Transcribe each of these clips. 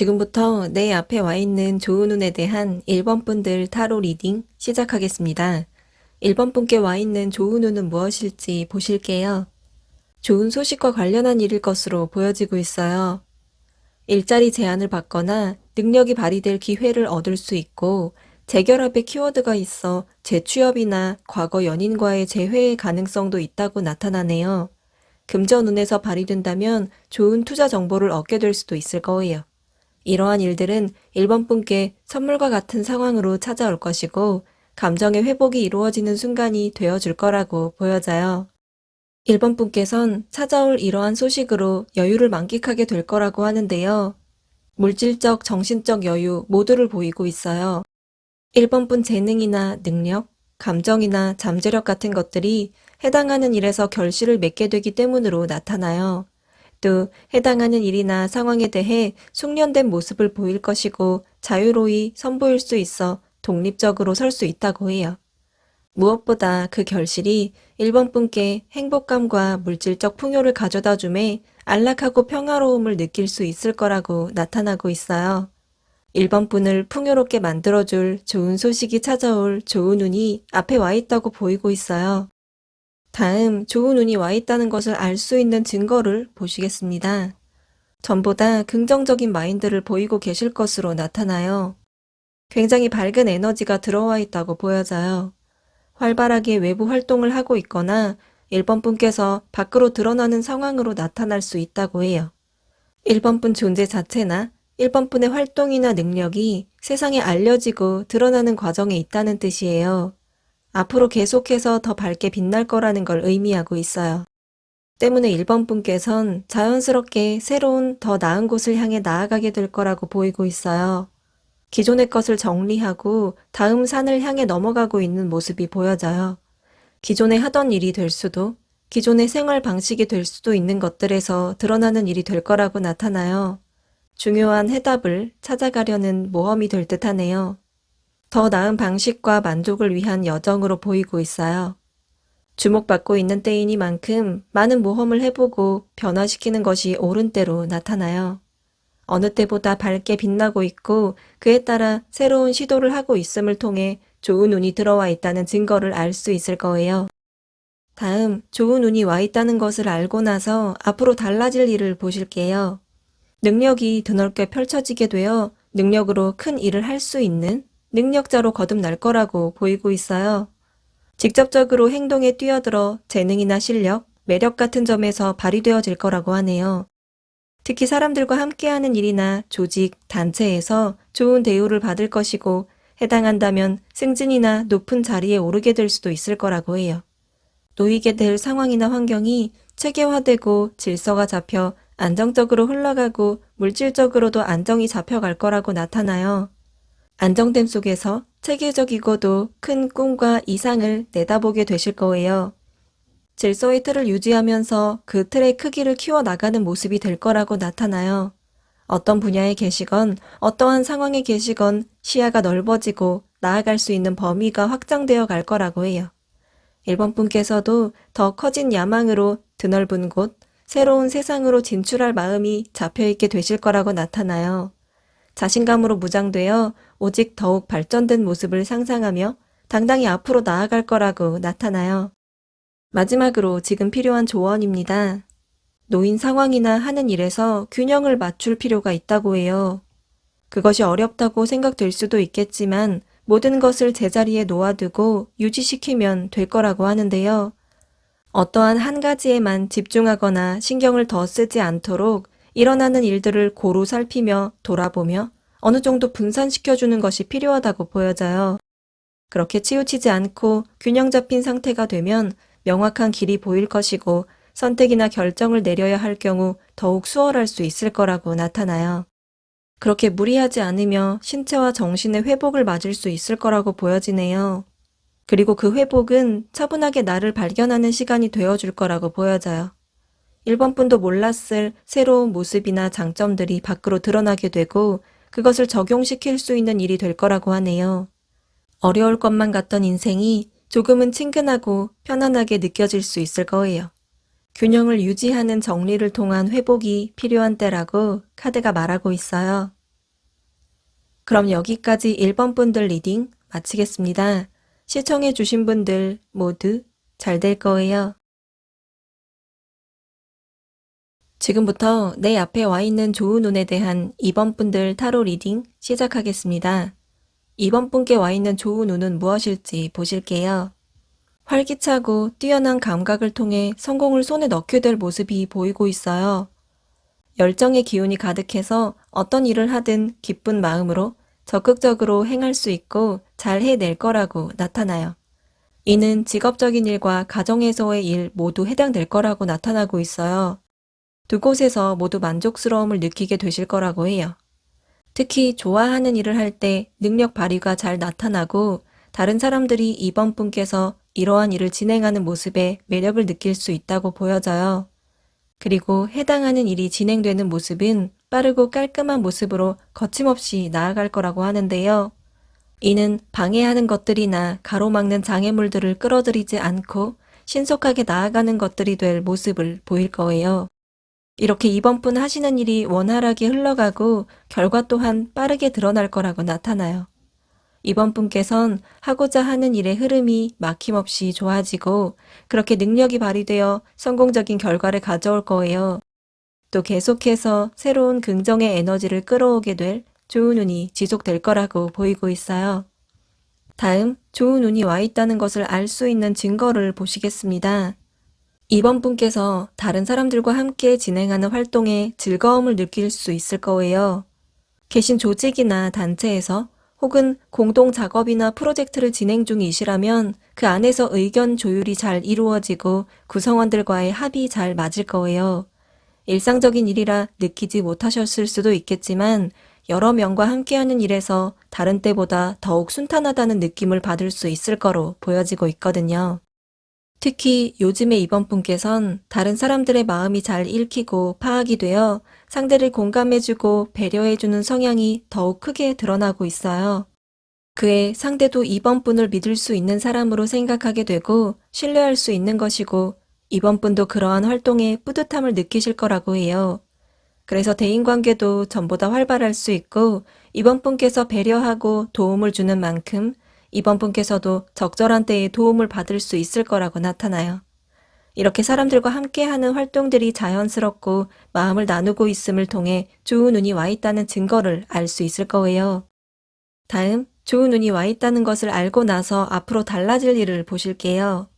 지금부터 내 앞에 와 있는 좋은 운에 대한 1번 분들 타로 리딩 시작하겠습니다. 1번 분께 와 있는 좋은 운은 무엇일지 보실게요. 좋은 소식과 관련한 일일 것으로 보여지고 있어요. 일자리 제안을 받거나 능력이 발휘될 기회를 얻을 수 있고 재결합의 키워드가 있어 재취업이나 과거 연인과의 재회의 가능성도 있다고 나타나네요. 금전운에서 발휘된다면 좋은 투자 정보를 얻게 될 수도 있을 거예요. 이러한 일들은 1번 분께 선물과 같은 상황으로 찾아올 것이고 감정의 회복이 이루어지는 순간이 되어줄 거라고 보여져요. 1번 분께선 찾아올 이러한 소식으로 여유를 만끽하게 될 거라고 하는데요. 물질적, 정신적 여유 모두를 보이고 있어요. 1번 분 재능이나 능력, 감정이나 잠재력 같은 것들이 해당하는 일에서 결실을 맺게 되기 때문으로 나타나요. 또 해당하는 일이나 상황에 대해 숙련된 모습을 보일 것이고 자유로이 선보일 수 있어 독립적으로 설 수 있다고 해요. 무엇보다 그 결실이 1번 분께 행복감과 물질적 풍요를 가져다 주매 안락하고 평화로움을 느낄 수 있을 거라고 나타나고 있어요. 1번 분을 풍요롭게 만들어줄 좋은 소식이 찾아올 좋은 운이 앞에 와 있다고 보이고 있어요. 다음 좋은 운이 와 있다는 것을 알 수 있는 증거를 보시겠습니다. 전보다 긍정적인 마인드를 보이고 계실 것으로 나타나요. 굉장히 밝은 에너지가 들어와 있다고 보여져요. 활발하게 외부 활동을 하고 있거나 1번 분께서 밖으로 드러나는 상황으로 나타날 수 있다고 해요. 1번 분 존재 자체나 1번 분의 활동이나 능력이 세상에 알려지고 드러나는 과정에 있다는 뜻이에요. 앞으로 계속해서 더 밝게 빛날 거라는 걸 의미하고 있어요. 때문에 1번 분께선 자연스럽게 새로운 더 나은 곳을 향해 나아가게 될 거라고 보이고 있어요. 기존의 것을 정리하고 다음 산을 향해 넘어가고 있는 모습이 보여져요. 기존에 하던 일이 될 수도, 기존의 생활 방식이 될 수도 있는 것들에서 드러나는 일이 될 거라고 나타나요. 중요한 해답을 찾아가려는 모험이 될 듯하네요. 더 나은 방식과 만족을 위한 여정으로 보이고 있어요. 주목받고 있는 때이니만큼 많은 모험을 해보고 변화시키는 것이 옳은 때로 나타나요. 어느 때보다 밝게 빛나고 있고 그에 따라 새로운 시도를 하고 있음을 통해 좋은 운이 들어와 있다는 증거를 알 수 있을 거예요. 다음, 좋은 운이 와 있다는 것을 알고 나서 앞으로 달라질 일을 보실게요. 능력이 드넓게 펼쳐지게 되어 능력으로 큰 일을 할 수 있는 능력자로 거듭날 거라고 보이고 있어요. 직접적으로 행동에 뛰어들어 재능이나 실력, 매력 같은 점에서 발휘되어질 거라고 하네요. 특히 사람들과 함께하는 일이나 조직, 단체에서 좋은 대우를 받을 것이고 해당한다면 승진이나 높은 자리에 오르게 될 수도 있을 거라고 해요. 놓이게 될 상황이나 환경이 체계화되고 질서가 잡혀 안정적으로 흘러가고 물질적으로도 안정이 잡혀갈 거라고 나타나요. 안정됨 속에서 체계적이고도 큰 꿈과 이상을 내다보게 되실 거예요. 질서의 틀을 유지하면서 그 틀의 크기를 키워나가는 모습이 될 거라고 나타나요. 어떤 분야에 계시건 어떠한 상황에 계시건 시야가 넓어지고 나아갈 수 있는 범위가 확장되어 갈 거라고 해요. 1번 분께서도 더 커진 야망으로 드넓은 곳, 새로운 세상으로 진출할 마음이 잡혀있게 되실 거라고 나타나요. 자신감으로 무장되어 오직 더욱 발전된 모습을 상상하며 당당히 앞으로 나아갈 거라고 나타나요. 마지막으로 지금 필요한 조언입니다. 놓인 상황이나 하는 일에서 균형을 맞출 필요가 있다고 해요. 그것이 어렵다고 생각될 수도 있겠지만 모든 것을 제자리에 놓아두고 유지시키면 될 거라고 하는데요. 어떠한 한 가지에만 집중하거나 신경을 더 쓰지 않도록 일어나는 일들을 고루 살피며 돌아보며 어느 정도 분산시켜주는 것이 필요하다고 보여져요. 그렇게 치우치지 않고 균형 잡힌 상태가 되면 명확한 길이 보일 것이고 선택이나 결정을 내려야 할 경우 더욱 수월할 수 있을 거라고 나타나요. 그렇게 무리하지 않으며 신체와 정신의 회복을 맞을 수 있을 거라고 보여지네요. 그리고 그 회복은 차분하게 나를 발견하는 시간이 되어줄 거라고 보여져요. 1번 분도 몰랐을 새로운 모습이나 장점들이 밖으로 드러나게 되고 그것을 적용시킬 수 있는 일이 될 거라고 하네요. 어려울 것만 같던 인생이 조금은 친근하고 편안하게 느껴질 수 있을 거예요. 균형을 유지하는 정리를 통한 회복이 필요한 때라고 카드가 말하고 있어요. 그럼 여기까지 1번 분들 리딩 마치겠습니다. 시청해주신 분들 모두 잘 될 거예요. 지금부터 내 앞에 와 있는 좋은 운에 대한 2번 분들 타로 리딩 시작하겠습니다. 2번 분께 와 있는 좋은 운은 무엇일지 보실게요. 활기차고 뛰어난 감각을 통해 성공을 손에 넣게 될 모습이 보이고 있어요. 열정의 기운이 가득해서 어떤 일을 하든 기쁜 마음으로 적극적으로 행할 수 있고 잘 해낼 거라고 나타나요. 이는 직업적인 일과 가정에서의 일 모두 해당될 거라고 나타나고 있어요. 두 곳에서 모두 만족스러움을 느끼게 되실 거라고 해요. 특히 좋아하는 일을 할 때 능력 발휘가 잘 나타나고 다른 사람들이 이번 분께서 이러한 일을 진행하는 모습에 매력을 느낄 수 있다고 보여져요. 그리고 해당하는 일이 진행되는 모습은 빠르고 깔끔한 모습으로 거침없이 나아갈 거라고 하는데요. 이는 방해하는 것들이나 가로막는 장애물들을 끌어들이지 않고 신속하게 나아가는 것들이 될 모습을 보일 거예요. 이렇게 이번 분 하시는 일이 원활하게 흘러가고 결과 또한 빠르게 드러날 거라고 나타나요. 이번 분께선 하고자 하는 일의 흐름이 막힘없이 좋아지고 그렇게 능력이 발휘되어 성공적인 결과를 가져올 거예요. 또 계속해서 새로운 긍정의 에너지를 끌어오게 될 좋은 운이 지속될 거라고 보이고 있어요. 다음 좋은 운이 와 있다는 것을 알 수 있는 증거를 보시겠습니다. 이번 분께서 다른 사람들과 함께 진행하는 활동에 즐거움을 느낄 수 있을 거예요. 계신 조직이나 단체에서 혹은 공동 작업이나 프로젝트를 진행 중이시라면 그 안에서 의견 조율이 잘 이루어지고 구성원들과의 합이 잘 맞을 거예요. 일상적인 일이라 느끼지 못하셨을 수도 있겠지만 여러 명과 함께하는 일에서 다른 때보다 더욱 순탄하다는 느낌을 받을 수 있을 거로 보여지고 있거든요. 특히 요즘에 이번 분께선 다른 사람들의 마음이 잘 읽히고 파악이 되어 상대를 공감해주고 배려해주는 성향이 더욱 크게 드러나고 있어요. 그의 상대도 이번 분을 믿을 수 있는 사람으로 생각하게 되고 신뢰할 수 있는 것이고 이번 분도 그러한 활동에 뿌듯함을 느끼실 거라고 해요. 그래서 대인관계도 전보다 활발할 수 있고 이번 분께서 배려하고 도움을 주는 만큼 이번 분께서도 적절한 때에 도움을 받을 수 있을 거라고 나타나요. 이렇게 사람들과 함께하는 활동들이 자연스럽고 마음을 나누고 있음을 통해 좋은 운이 와 있다는 증거를 알 수 있을 거예요. 다음, 좋은 운이 와 있다는 것을 알고 나서 앞으로 달라질 일을 보실게요.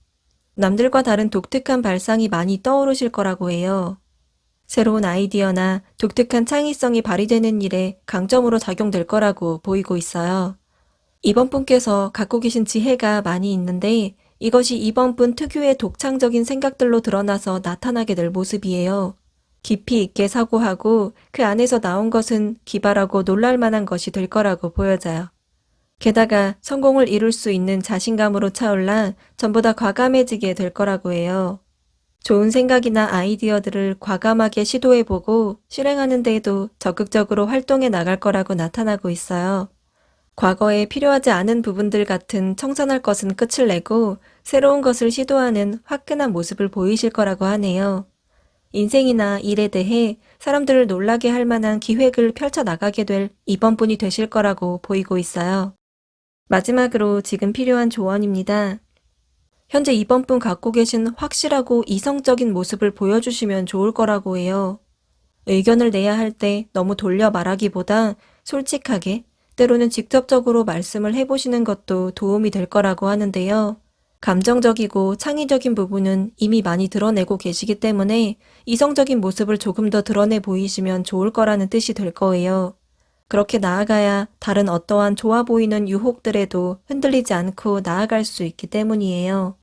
남들과 다른 독특한 발상이 많이 떠오르실 거라고 해요. 새로운 아이디어나 독특한 창의성이 발휘되는 일에 강점으로 작용될 거라고 보이고 있어요. 이번 분께서 갖고 계신 지혜가 많이 있는데 이것이 이번 분 특유의 독창적인 생각들로 드러나서 나타나게 될 모습이에요. 깊이 있게 사고하고 그 안에서 나온 것은 기발하고 놀랄만한 것이 될 거라고 보여져요. 게다가 성공을 이룰 수 있는 자신감으로 차올라 전보다 과감해지게 될 거라고 해요. 좋은 생각이나 아이디어들을 과감하게 시도해보고 실행하는 데에도 적극적으로 활동해 나갈 거라고 나타나고 있어요. 과거에 필요하지 않은 부분들 같은 청산할 것은 끝을 내고 새로운 것을 시도하는 화끈한 모습을 보이실 거라고 하네요. 인생이나 일에 대해 사람들을 놀라게 할 만한 기획을 펼쳐나가게 될 이번 분이 되실 거라고 보이고 있어요. 마지막으로 지금 필요한 조언입니다. 현재 이번 분 갖고 계신 확실하고 이성적인 모습을 보여주시면 좋을 거라고 해요. 의견을 내야 할 때 너무 돌려 말하기보다 솔직하게 때로는 직접적으로 말씀을 해보시는 것도 도움이 될 거라고 하는데요. 감정적이고 창의적인 부분은 이미 많이 드러내고 계시기 때문에 이성적인 모습을 조금 더 드러내 보이시면 좋을 거라는 뜻이 될 거예요. 그렇게 나아가야 다른 어떠한 좋아 보이는 유혹들에도 흔들리지 않고 나아갈 수 있기 때문이에요.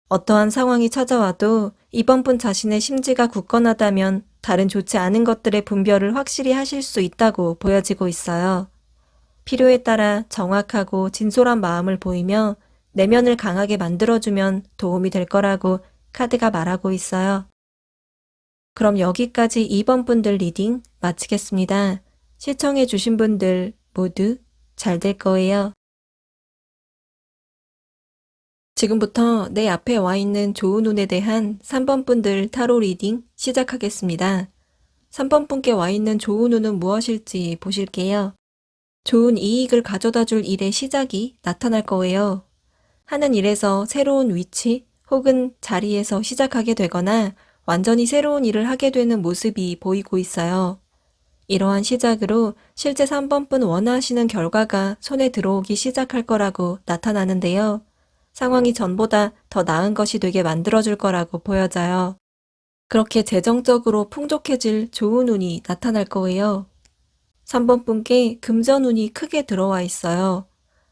어떠한 상황이 찾아와도 이번 분 자신의 심지가 굳건하다면 다른 좋지 않은 것들의 분별을 확실히 하실 수 있다고 보여지고 있어요. 필요에 따라 정확하고 진솔한 마음을 보이며 내면을 강하게 만들어주면 도움이 될 거라고 카드가 말하고 있어요. 그럼 여기까지 2번 분들 리딩 마치겠습니다. 시청해주신 분들 모두 잘 될 거예요. 지금부터 내 앞에 와 있는 좋은 운에 대한 3번 분들 타로 리딩 시작하겠습니다. 3번 분께 와 있는 좋은 운은 무엇일지 보실게요. 좋은 이익을 가져다 줄 일의 시작이 나타날 거예요. 하는 일에서 새로운 위치 혹은 자리에서 시작하게 되거나 완전히 새로운 일을 하게 되는 모습이 보이고 있어요. 이러한 시작으로 실제 3번분 원하시는 결과가 손에 들어오기 시작할 거라고 나타나는데요. 상황이 전보다 더 나은 것이 되게 만들어줄 거라고 보여져요. 그렇게 재정적으로 풍족해질 좋은 운이 나타날 거예요. 3번분께 금전운이 크게 들어와 있어요.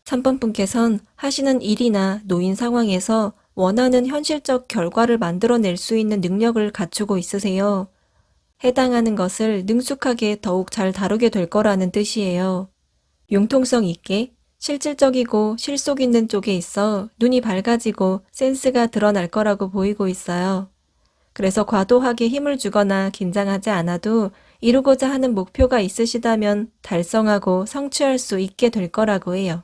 3번분께선 하시는 일이나 놓인 상황에서 원하는 현실적 결과를 만들어낼 수 있는 능력을 갖추고 있으세요. 해당하는 것을 능숙하게 더욱 잘 다루게 될 거라는 뜻이에요. 융통성 있게 실질적이고 실속 있는 쪽에 있어 눈이 밝아지고 센스가 드러날 거라고 보이고 있어요. 그래서 과도하게 힘을 주거나 긴장하지 않아도 이루고자 하는 목표가 있으시다면 달성하고 성취할 수 있게 될 거라고 해요.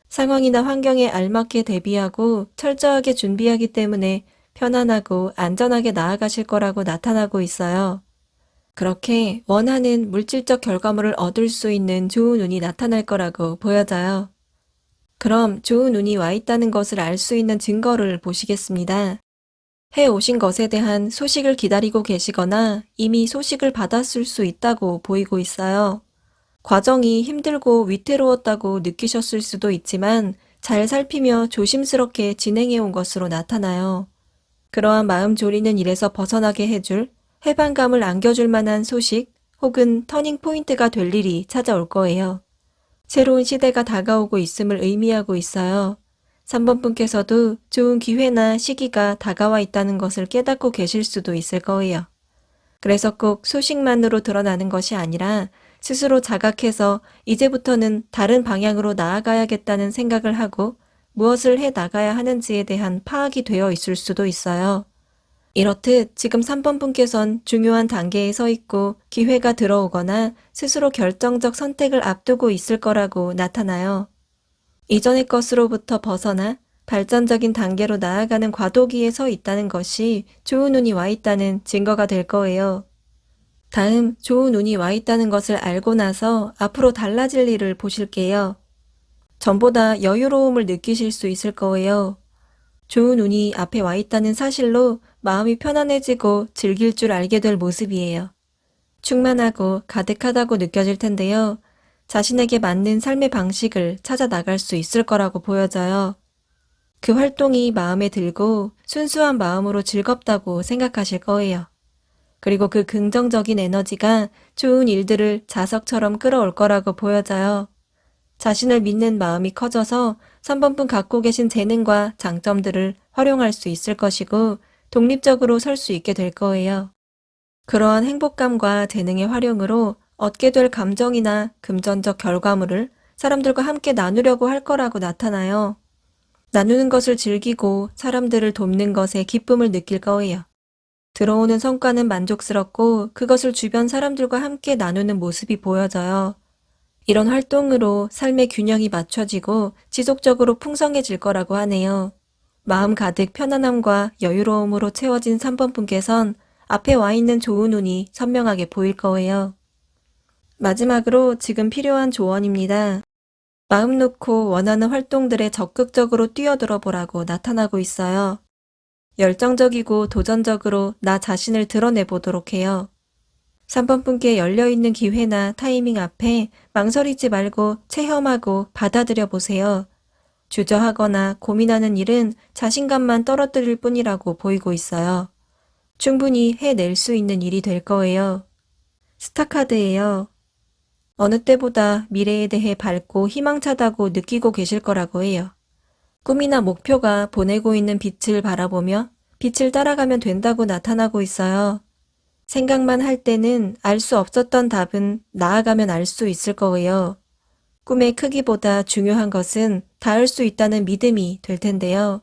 상황이나 환경에 알맞게 대비하고 철저하게 준비하기 때문에 편안하고 안전하게 나아가실 거라고 나타나고 있어요. 그렇게 원하는 물질적 결과물을 얻을 수 있는 좋은 운이 나타날 거라고 보여져요. 그럼 좋은 운이 와 있다는 것을 알 수 있는 증거를 보시겠습니다. 해 오신 것에 대한 소식을 기다리고 계시거나 이미 소식을 받았을 수 있다고 보이고 있어요. 과정이 힘들고 위태로웠다고 느끼셨을 수도 있지만 잘 살피며 조심스럽게 진행해 온 것으로 나타나요. 그러한 마음 졸이는 일에서 벗어나게 해줄 해방감을 안겨줄 만한 소식 혹은 터닝 포인트가 될 일이 찾아올 거예요. 새로운 시대가 다가오고 있음을 의미하고 있어요. 3번분께서도 좋은 기회나 시기가 다가와 있다는 것을 깨닫고 계실 수도 있을 거예요. 그래서 꼭 소식만으로 드러나는 것이 아니라 스스로 자각해서 이제부터는 다른 방향으로 나아가야겠다는 생각을 하고 무엇을 해 나가야 하는지에 대한 파악이 되어 있을 수도 있어요. 이렇듯 지금 3번분께선 중요한 단계에 서 있고 기회가 들어오거나 스스로 결정적 선택을 앞두고 있을 거라고 나타나요. 이전의 것으로부터 벗어나 발전적인 단계로 나아가는 과도기에 서 있다는 것이 좋은 운이 와 있다는 증거가 될 거예요. 다음 좋은 운이 와 있다는 것을 알고 나서 앞으로 달라질 일을 보실게요. 전보다 여유로움을 느끼실 수 있을 거예요. 좋은 운이 앞에 와 있다는 사실로 마음이 편안해지고 즐길 줄 알게 될 모습이에요. 충만하고 가득하다고 느껴질 텐데요. 자신에게 맞는 삶의 방식을 찾아 나갈 수 있을 거라고 보여져요. 그 활동이 마음에 들고 순수한 마음으로 즐겁다고 생각하실 거예요. 그리고 그 긍정적인 에너지가 좋은 일들을 자석처럼 끌어올 거라고 보여져요. 자신을 믿는 마음이 커져서 3번분 갖고 계신 재능과 장점들을 활용할 수 있을 것이고 독립적으로 설 수 있게 될 거예요. 그러한 행복감과 재능의 활용으로 얻게 될 감정이나 금전적 결과물을 사람들과 함께 나누려고 할 거라고 나타나요. 나누는 것을 즐기고 사람들을 돕는 것에 기쁨을 느낄 거예요. 들어오는 성과는 만족스럽고 그것을 주변 사람들과 함께 나누는 모습이 보여져요. 이런 활동으로 삶의 균형이 맞춰지고 지속적으로 풍성해질 거라고 하네요. 마음 가득 편안함과 여유로움으로 채워진 3번분께선 앞에 와 있는 좋은 운이 선명하게 보일 거예요. 마지막으로 지금 필요한 조언입니다. 마음 놓고 원하는 활동들에 적극적으로 뛰어들어 보라고 나타나고 있어요. 열정적이고 도전적으로 나 자신을 드러내 보도록 해요. 3번분께 열려있는 기회나 타이밍 앞에 망설이지 말고 체험하고 받아들여 보세요. 주저하거나 고민하는 일은 자신감만 떨어뜨릴 뿐이라고 보이고 있어요. 충분히 해낼 수 있는 일이 될 거예요. 스타카드예요. 어느 때보다 미래에 대해 밝고 희망차다고 느끼고 계실 거라고 해요. 꿈이나 목표가 보내고 있는 빛을 바라보며 빛을 따라가면 된다고 나타나고 있어요. 생각만 할 때는 알 수 없었던 답은 나아가면 알 수 있을 거예요. 꿈의 크기보다 중요한 것은 닿을 수 있다는 믿음이 될 텐데요.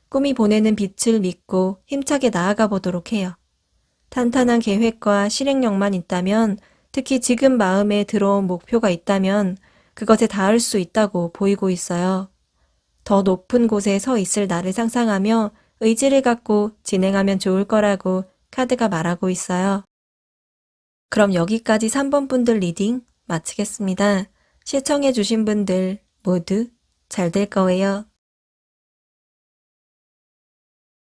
꿈이 보내는 빛을 믿고 힘차게 나아가 보도록 해요. 탄탄한 계획과 실행력만 있다면, 특히 지금 마음에 들어온 목표가 있다면 그것에 닿을 수 있다고 보이고 있어요. 더 높은 곳에 서 있을 나를 상상하며 의지를 갖고 진행하면 좋을 거라고 카드가 말하고 있어요. 그럼 여기까지 3번 분들 리딩 마치겠습니다. 시청해주신 분들 모두 잘 될 거예요.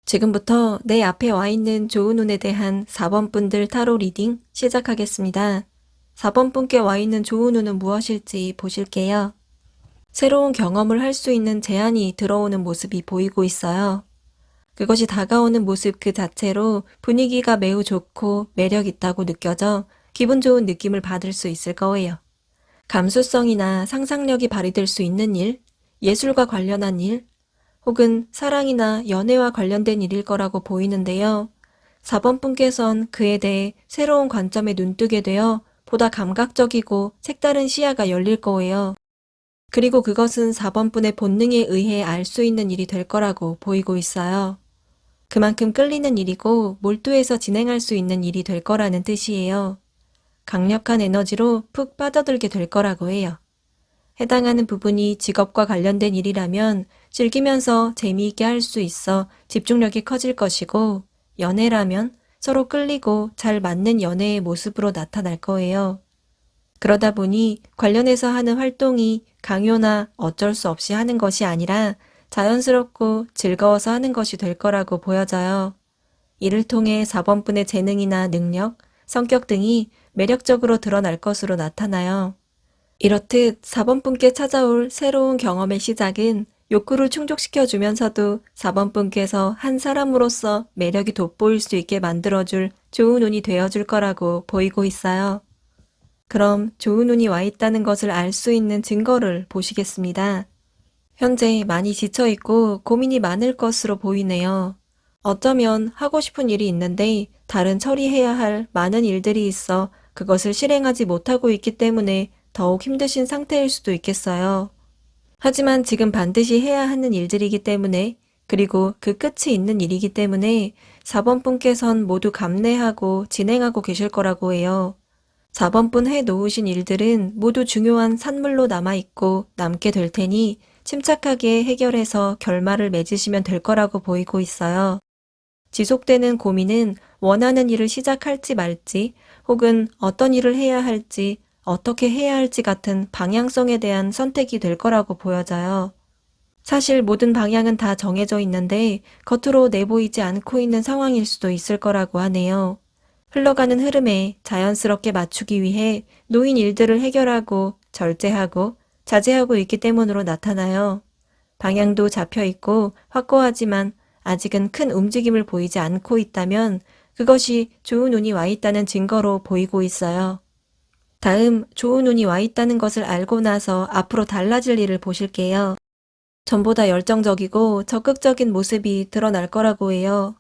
지금부터 내 앞에 와 있는 좋은 운에 대한 4번 분들 타로 리딩 시작하겠습니다. 4번 분께 와 있는 좋은 운은 무엇일지 보실게요. 새로운 경험을 할 수 있는 제안이 들어오는 모습이 보이고 있어요. 그것이 다가오는 모습 그 자체로 분위기가 매우 좋고 매력 있다고 느껴져 기분 좋은 느낌을 받을 수 있을 거예요. 감수성이나 상상력이 발휘될 수 있는 일, 예술과 관련한 일, 혹은 사랑이나 연애와 관련된 일일 거라고 보이는데요. 4번 분께선 그에 대해 새로운 관점에 눈뜨게 되어 보다 감각적이고 색다른 시야가 열릴 거예요. 그리고 그것은 4번 분의 본능에 의해 알 수 있는 일이 될 거라고 보이고 있어요. 그만큼 끌리는 일이고 몰두해서 진행할 수 있는 일이 될 거라는 뜻이에요. 강력한 에너지로 푹 빠져들게 될 거라고 해요. 해당하는 부분이 직업과 관련된 일이라면 즐기면서 재미있게 할 수 있어 집중력이 커질 것이고, 연애라면 서로 끌리고 잘 맞는 연애의 모습으로 나타날 거예요. 그러다 보니 관련해서 하는 활동이 강요나 어쩔 수 없이 하는 것이 아니라 자연스럽고 즐거워서 하는 것이 될 거라고 보여져요. 이를 통해 4번 분의 재능이나 능력, 성격 등이 매력적으로 드러날 것으로 나타나요. 이렇듯 4번 분께 찾아올 새로운 경험의 시작은 욕구를 충족시켜주면서도 4번 분께서 한 사람으로서 매력이 돋보일 수 있게 만들어줄 좋은 운이 되어줄 거라고 보이고 있어요. 그럼 좋은 운이 와 있다는 것을 알 수 있는 증거를 보시겠습니다. 현재 많이 지쳐있고 고민이 많을 것으로 보이네요. 어쩌면 하고 싶은 일이 있는데 다른 처리해야 할 많은 일들이 있어 그것을 실행하지 못하고 있기 때문에 더욱 힘드신 상태일 수도 있겠어요. 하지만 지금 반드시 해야 하는 일들이기 때문에, 그리고 그 끝이 있는 일이기 때문에 4번 분께선 모두 감내하고 진행하고 계실 거라고 해요. 4번 분 해 놓으신 일들은 모두 중요한 산물로 남아있고 남게 될 테니 침착하게 해결해서 결말을 맺으시면 될 거라고 보이고 있어요. 지속되는 고민은 원하는 일을 시작할지 말지, 혹은 어떤 일을 해야 할지, 어떻게 해야 할지 같은 방향성에 대한 선택이 될 거라고 보여져요. 사실 모든 방향은 다 정해져 있는데 겉으로 내보이지 않고 있는 상황일 수도 있을 거라고 하네요. 흘러가는 흐름에 자연스럽게 맞추기 위해 놓인 일들을 해결하고 절제하고 자제하고 있기 때문으로 나타나요. 방향도 잡혀 있고 확고하지만 아직은 큰 움직임을 보이지 않고 있다면 그것이 좋은 운이 와 있다는 증거로 보이고 있어요. 다음, 좋은 운이 와 있다는 것을 알고 나서 앞으로 달라질 일을 보실게요. 전보다 열정적이고 적극적인 모습이 드러날 거라고 해요.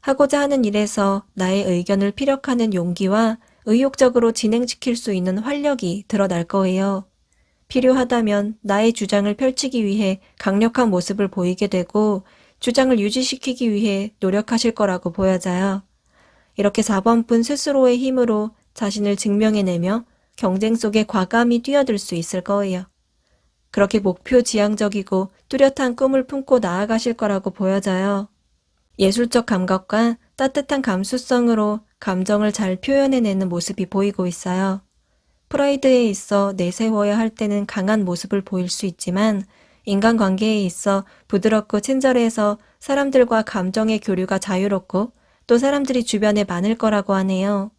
하고자 하는 일에서 나의 의견을 피력하는 용기와 의욕적으로 진행시킬 수 있는 활력이 드러날 거예요. 필요하다면 나의 주장을 펼치기 위해 강력한 모습을 보이게 되고 주장을 유지시키기 위해 노력하실 거라고 보여져요. 이렇게 4번 분 스스로의 힘으로 자신을 증명해내며 경쟁 속에 과감히 뛰어들 수 있을 거예요. 그렇게 목표 지향적이고 뚜렷한 꿈을 품고 나아가실 거라고 보여져요. 예술적 감각과 따뜻한 감수성으로 감정을 잘 표현해내는 모습이 보이고 있어요. 프라이드에 있어 내세워야 할 때는 강한 모습을 보일 수 있지만 인간관계에 있어 부드럽고 친절해서 사람들과 감정의 교류가 자유롭고 또 사람들이 주변에 많을 거라고 하네요.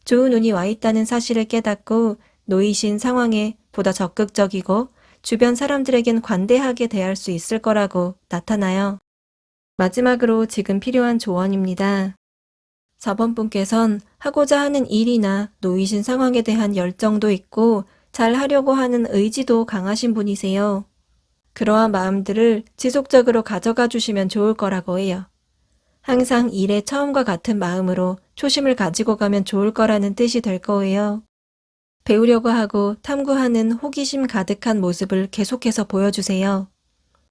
좋은 운이 와 있다는 사실을 깨닫고 놓이신 상황에 보다 적극적이고 주변 사람들에겐 관대하게 대할 수 있을 거라고 나타나요. 마지막으로 지금 필요한 조언입니다. 4번 분께선 하고자 하는 일이나 놓이신 상황에 대한 열정도 있고 잘 하려고 하는 의지도 강하신 분이세요. 그러한 마음들을 지속적으로 가져가 주시면 좋을 거라고 해요. 항상 일의 처음과 같은 마음으로 초심을 가지고 가면 좋을 거라는 뜻이 될 거예요. 배우려고 하고 탐구하는 호기심 가득한 모습을 계속해서 보여주세요.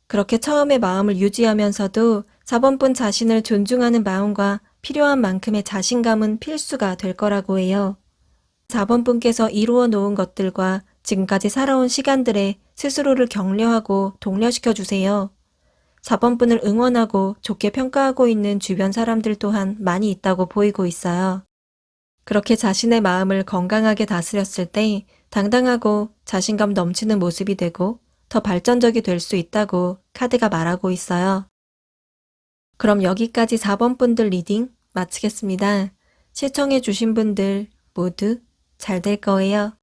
그렇게 처음의 마음을 유지하면서도 4번 분 자신을 존중하는 마음과 필요한 만큼의 자신감은 필수가 될 거라고 해요. 4번 분께서 이루어 놓은 것들과 지금까지 살아온 시간들에 스스로를 격려하고 독려시켜 주세요. 4번 분을 응원하고 좋게 평가하고 있는 주변 사람들 또한 많이 있다고 보이고 있어요. 그렇게 자신의 마음을 건강하게 다스렸을 때 당당하고 자신감 넘치는 모습이 되고 더 발전적이 될 수 있다고 카드가 말하고 있어요. 그럼 여기까지 4번 분들 리딩 마치겠습니다. 시청해주신 분들 모두 잘 될 거예요.